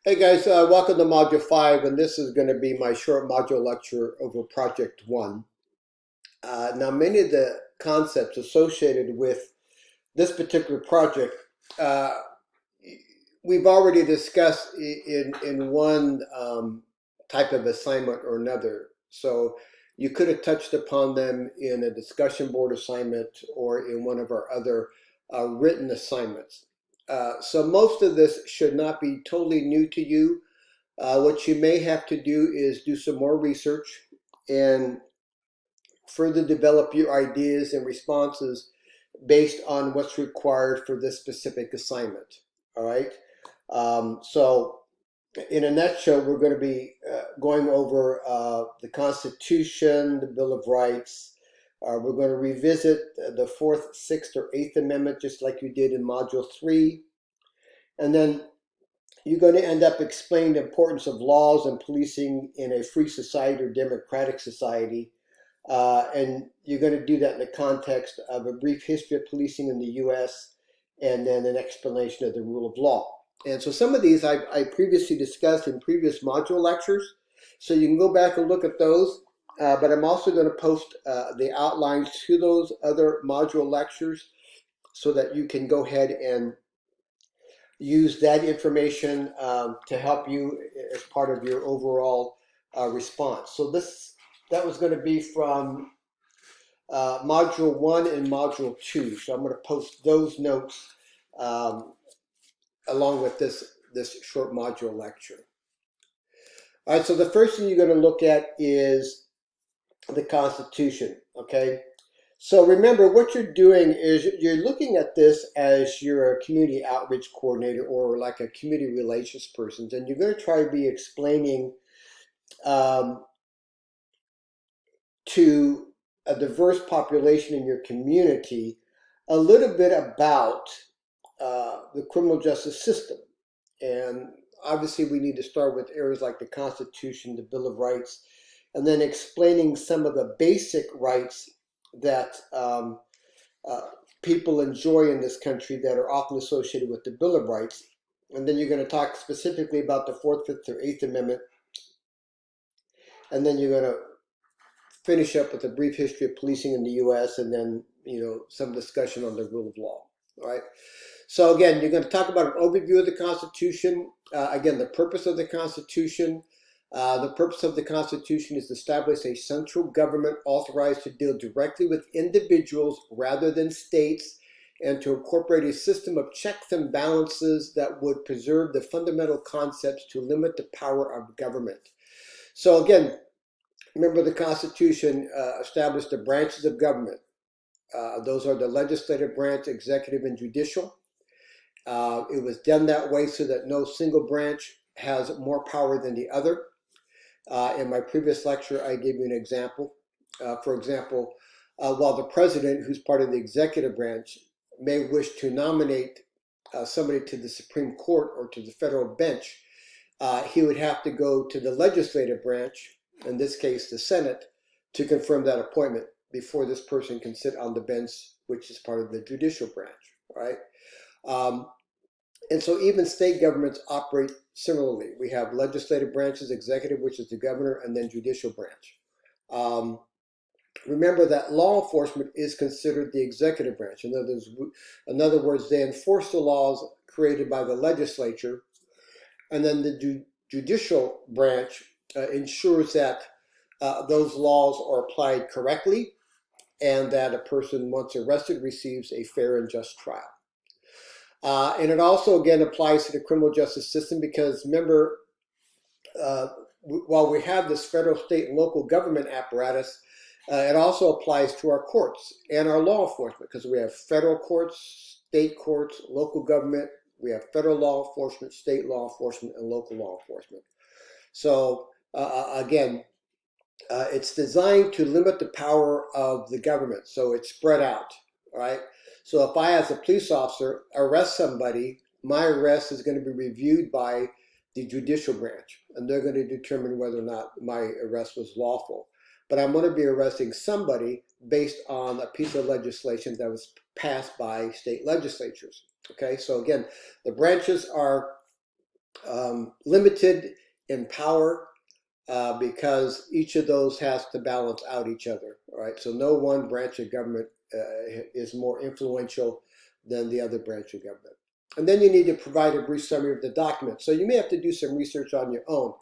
Hey guys, welcome to Module 5, and this is going to be my short module lecture over Project 1. Now, many of the concepts associated with this particular project, uh, we've already discussed in one type of assignment or another. So you could have touched upon them in a discussion board assignment or in one of our other written assignments. So most of this should not be totally new to you. What you may have to do is do some more research and further develop your ideas and responses based on what's required for this specific assignment. All right. So, in a nutshell, we're going to be going over the Constitution, the Bill of Rights. We're going to revisit the Fourth, Sixth, or Eighth Amendment, just like you did in Module 3. And then you're going to end up explaining the importance of laws and policing in a free society or democratic society. And you're going to do that in the context of a brief history of policing in the U.S. and then an explanation of the rule of law. And so some of these I previously discussed in previous module lectures. So you can go back and look at those. But I'm also going to post the outlines to those other module lectures so that you can go ahead and use that information to help you as part of your overall response. So that was going to be from Module 1 and Module 2. So I'm going to post those notes along with this short module lecture. All right, so the first thing you're going to look at is the Constitution, okay? So remember, what you're doing is you're looking at this as you're a community outreach coordinator or like a community relations person, and you're going to try to be explaining to a diverse population in your community a little bit about the criminal justice system. And obviously we need to start with areas like the Constitution, the Bill of Rights, and then explaining some of the basic rights that people enjoy in this country that are often associated with the Bill of Rights. And then you're going to talk specifically about the Fourth, Fifth, or Eighth Amendment. And then you're going to finish up with a brief history of policing in the U.S. and then, some discussion on the rule of law. All right. So again, you're going to talk about an overview of the Constitution. Again, the purpose of the Constitution. The purpose of the Constitution is to establish a central government authorized to deal directly with individuals rather than states, and to incorporate a system of checks and balances that would preserve the fundamental concepts to limit the power of government. So again, remember the Constitution established the branches of government. Those are the legislative branch, executive, and judicial. It was done that way so that no single branch has more power than the other. In my previous lecture, I gave you an example. For example, while the president, who's part of the executive branch, may wish to nominate somebody to the Supreme Court or to the federal bench, he would have to go to the legislative branch, in this case the Senate, to confirm that appointment before this person can sit on the bench, which is part of the judicial branch, right? And so even state governments operate similarly. We have legislative branches, executive, which is the governor, and then judicial branch. Remember that law enforcement is considered the executive branch. In other words, they enforce the laws created by the legislature, and then the judicial branch ensures that those laws are applied correctly and that a person, once arrested, receives a fair and just trial. And it also, again, applies to the criminal justice system because, remember, while we have this federal, state, and local government apparatus, it also applies to our courts and our law enforcement because we have federal courts, state courts, local government. We have federal law enforcement, state law enforcement, and local law enforcement. So, again, it's designed to limit the power of the government, so it's spread out, all right? So if I, as a police officer, arrest somebody, my arrest is going to be reviewed by the judicial branch, and they're going to determine whether or not my arrest was lawful. But I'm going to be arresting somebody based on a piece of legislation that was passed by state legislatures, okay? So again, the branches are limited in power because each of those has to balance out each other. All right, so no one branch of government is more influential than the other branch of government. And then you need to provide a brief summary of the document. So you may have to do some research on your own.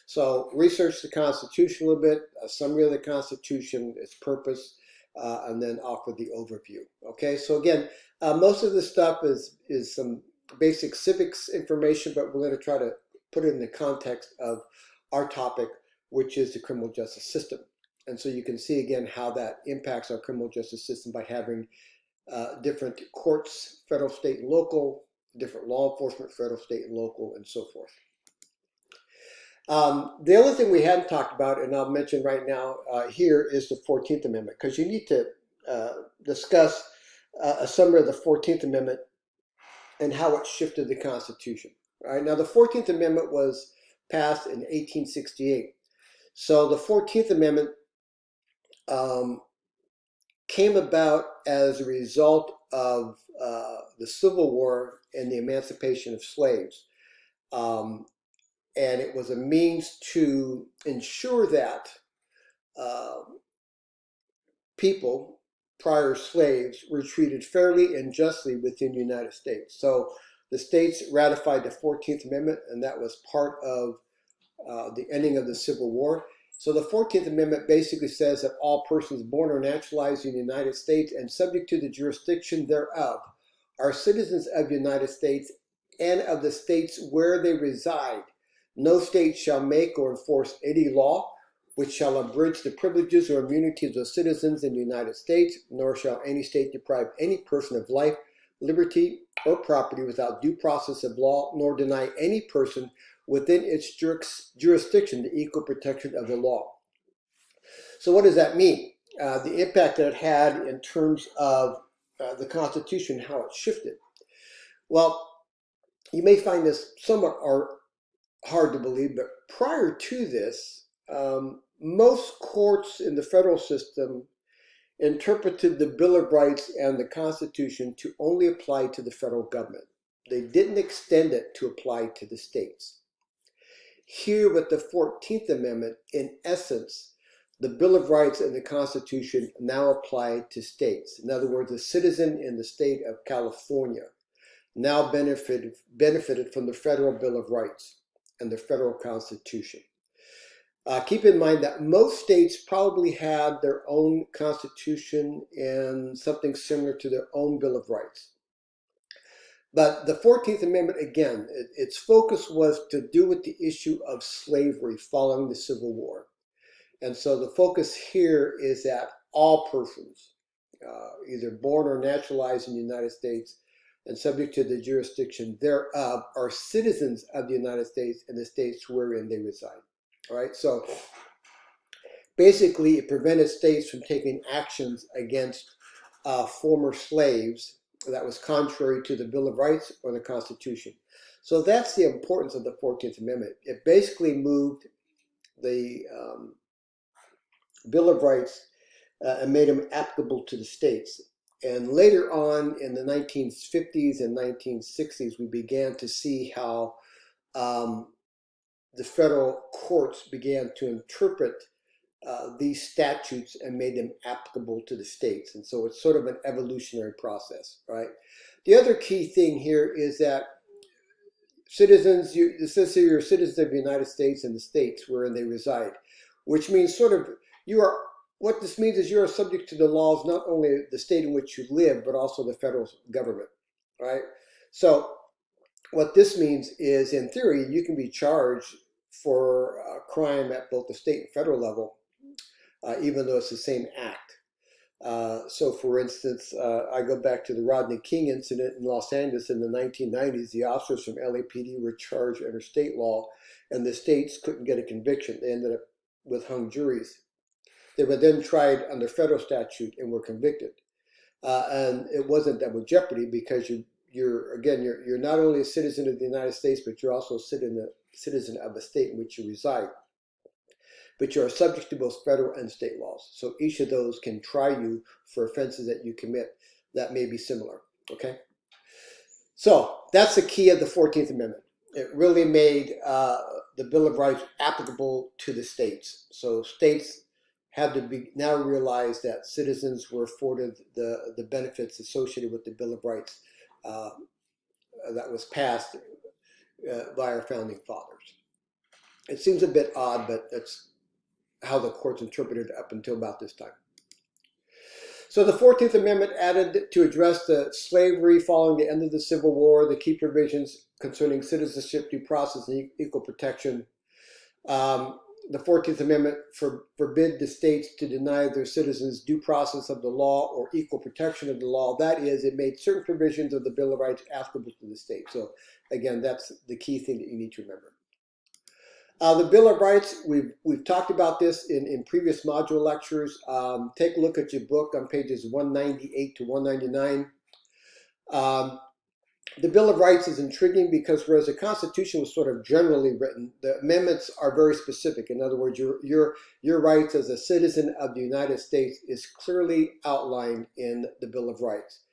So research the Constitution a little bit, a summary of the Constitution, its purpose, and then offer the overview. Okay, so again, most of this stuff is some basic civics information, but we're going to try to put it in the context of our topic, which is the criminal justice system. And so you can see again how that impacts our criminal justice system by having different courts, federal, state, and local, different law enforcement, federal, state, and local, and so forth. The other thing we hadn't talked about, and I'll mention right now here, is the 14th Amendment, because you need to discuss a summary of the 14th Amendment and how it shifted the Constitution. All right, now the 14th Amendment was passed in 1868. So the 14th Amendment came about as a result of the Civil War and the emancipation of slaves. And it was a means to ensure that people, prior slaves, were treated fairly and justly within the United States. So the states ratified the 14th Amendment, and that was part of the ending of the Civil War. So the 14th Amendment basically says that all persons born or naturalized in the United States and subject to the jurisdiction thereof are citizens of the United States and of the states where they reside. No state shall make or enforce any law which shall abridge the privileges or immunities of citizens in the United States, nor shall any state deprive any person of life, liberty, or property without due process of law, nor deny any person within its jurisdiction the equal protection of the law. So what does that mean? The impact that it had in terms of the Constitution, how it shifted. Well, you may find this somewhat hard to believe, but prior to this, most courts in the federal system interpreted the Bill of Rights and the Constitution to only apply to the federal government. They didn't extend it to apply to the states. Here with the 14th Amendment, in essence, the Bill of Rights and the Constitution now apply to states. In other words, a citizen in the state of California now benefited from the federal Bill of Rights and the federal Constitution. Keep in mind that most states probably had their own constitution and something similar to their own Bill of Rights. But the 14th Amendment, again, its focus was to do with the issue of slavery following the Civil War. And so the focus here is that all persons, either born or naturalized in the United States and subject to the jurisdiction thereof, are citizens of the United States and the states wherein they reside. All right, so basically it prevented states from taking actions against former slaves that was contrary to the Bill of Rights or the Constitution. So that's the importance of the 14th Amendment. It basically moved the Bill of Rights and made them applicable to the states. And later on in the 1950s and 1960s, we began to see how the federal courts began to interpret these statutes and made them applicable to the states. And so it's sort of an evolutionary process, right? The other key thing here is that citizens, it says here you're citizens of the United States and the states wherein they reside, which means sort of what this means is you are subject to the laws, not only the state in which you live, but also the federal government, right? So what this means is, in theory, you can be charged for a crime at both the state and federal level, even though it's the same act. So for instance, I go back to the Rodney King incident in Los Angeles in the 1990s. The officers from LAPD were charged under state law, and the states couldn't get a conviction. They ended up with hung juries. They were then tried under federal statute and were convicted. And it wasn't double jeopardy because you're not only a citizen of the United States, but you're also a citizen of a state in which you reside. But you are subject to both federal and state laws. So each of those can try you for offenses that you commit that may be similar, okay? So that's the key of the 14th Amendment. it really made the Bill of Rights applicable to the states. So states had to be now realize that citizens were afforded the benefits associated with the Bill of Rights uh, that was passed by our founding fathers. It seems a bit odd, but that's how the courts interpreted it up until about this time. So the 14th Amendment added to address the slavery following the end of the Civil War, the key provisions concerning citizenship, due process, and equal protection. The 14th Amendment forbid the states to deny their citizens due process of the law or equal protection of the law. That is, it made certain provisions of the Bill of Rights applicable to the state. So again, that's the key thing that you need to remember. The Bill of Rights, we've talked about this in previous module lectures. Take a look at your book on pages 198 to 199. The Bill of Rights is intriguing because whereas the Constitution was sort of generally written, the amendments are very specific. In other words, your rights as a citizen of the United States is clearly outlined in the Bill of Rights.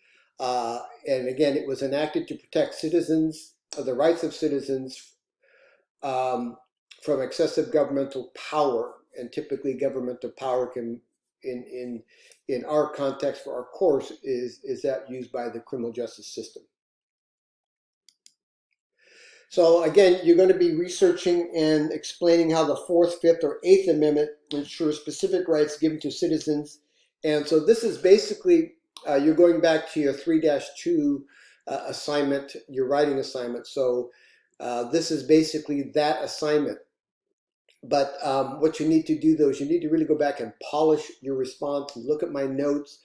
And again, it was enacted to protect citizens, the rights of citizens, from excessive governmental power, and typically governmental power can, in our context for our course, is that used by the criminal justice system. So again, you're going to be researching and explaining how the 4th, 5th, or 8th Amendment ensures specific rights given to citizens. And so this is basically, you're going back to your 3-2 assignment, your writing assignment. So this is basically that assignment. But what you need to do, though, is you need to really go back and polish your response, look at my notes,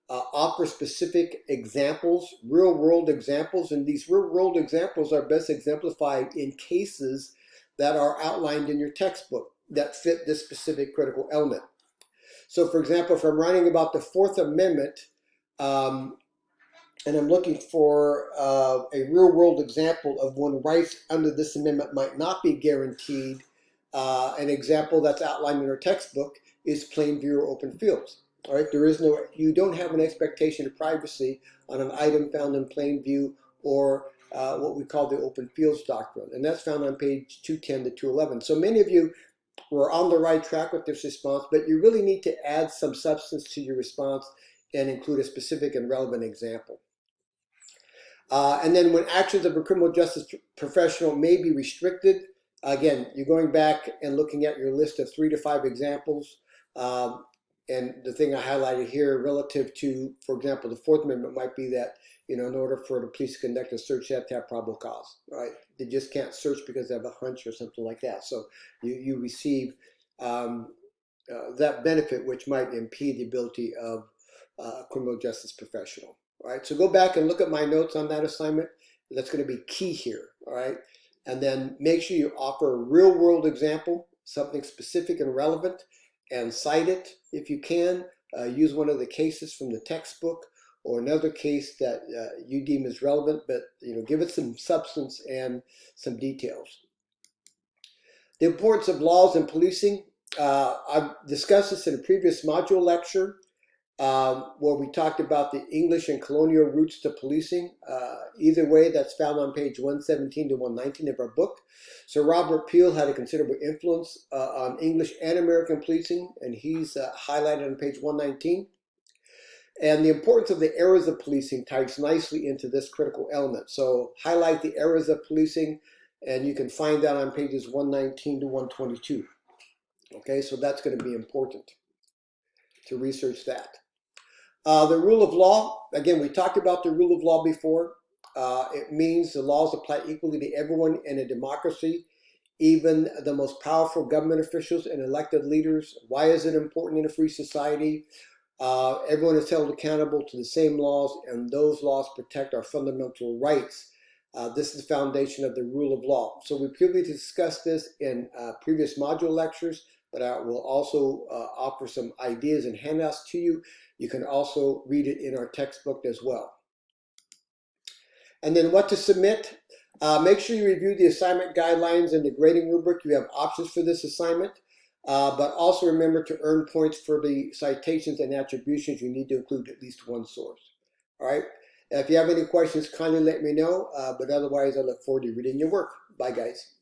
offer specific examples, real-world examples, and these real-world examples are best exemplified in cases that are outlined in your textbook that fit this specific critical element. So, for example, if I'm writing about the 4th Amendment, and I'm looking for a real-world example of when rights under this amendment might not be guaranteed, an example that's outlined in our textbook is plain view or open fields. All right, you don't have an expectation of privacy on an item found in plain view or what we call the open fields doctrine, and that's found on page 210 to 211. So many of you were on the right track with this response, but you really need to add some substance to your response and include a specific and relevant example. And then when actions of a criminal justice professional may be restricted, again, you're going back and looking at your list of 3 to 5 examples. And the thing I highlighted here relative to, for example, the 4th Amendment might be that, in order for the police to conduct a search, they have to have probable cause, right? They just can't search because they have a hunch or something like that. So you receive that benefit, which might impede the ability of a criminal justice professional. All right, so go back and look at my notes on that assignment. That's going to be key here, all right? And then make sure you offer a real-world example, something specific and relevant, and cite it if you can. Use one of the cases from the textbook or another case that you deem is relevant, but give it some substance and some details. The importance of laws and policing. I've discussed this in a previous module lecture. Where we talked about the English and colonial roots to policing. Either way, that's found on page 117 to 119 of our book. So Robert Peel had a considerable influence on English and American policing, and he's highlighted on page 119. And the importance of the eras of policing ties nicely into this critical element. So highlight the eras of policing, and you can find that on pages 119 to 122. Okay, so that's going to be important to research that. The rule of law, again, we talked about the rule of law before. It means the laws apply equally to everyone in a democracy, even the most powerful government officials and elected leaders. Why is it important in a free society? Everyone is held accountable to the same laws, and those laws protect our fundamental rights. This is the foundation of the rule of law. So we previously discussed this in previous module lectures, but I will also offer some ideas and handouts to you. You can also read it in our textbook as well. And then what to submit. Make sure you review the assignment guidelines and the grading rubric. You have options for this assignment, but also remember to earn points for the citations and attributions. You need to include at least one source. All right. If you have any questions, kindly let me know, but otherwise I look forward to reading your work. Bye, guys.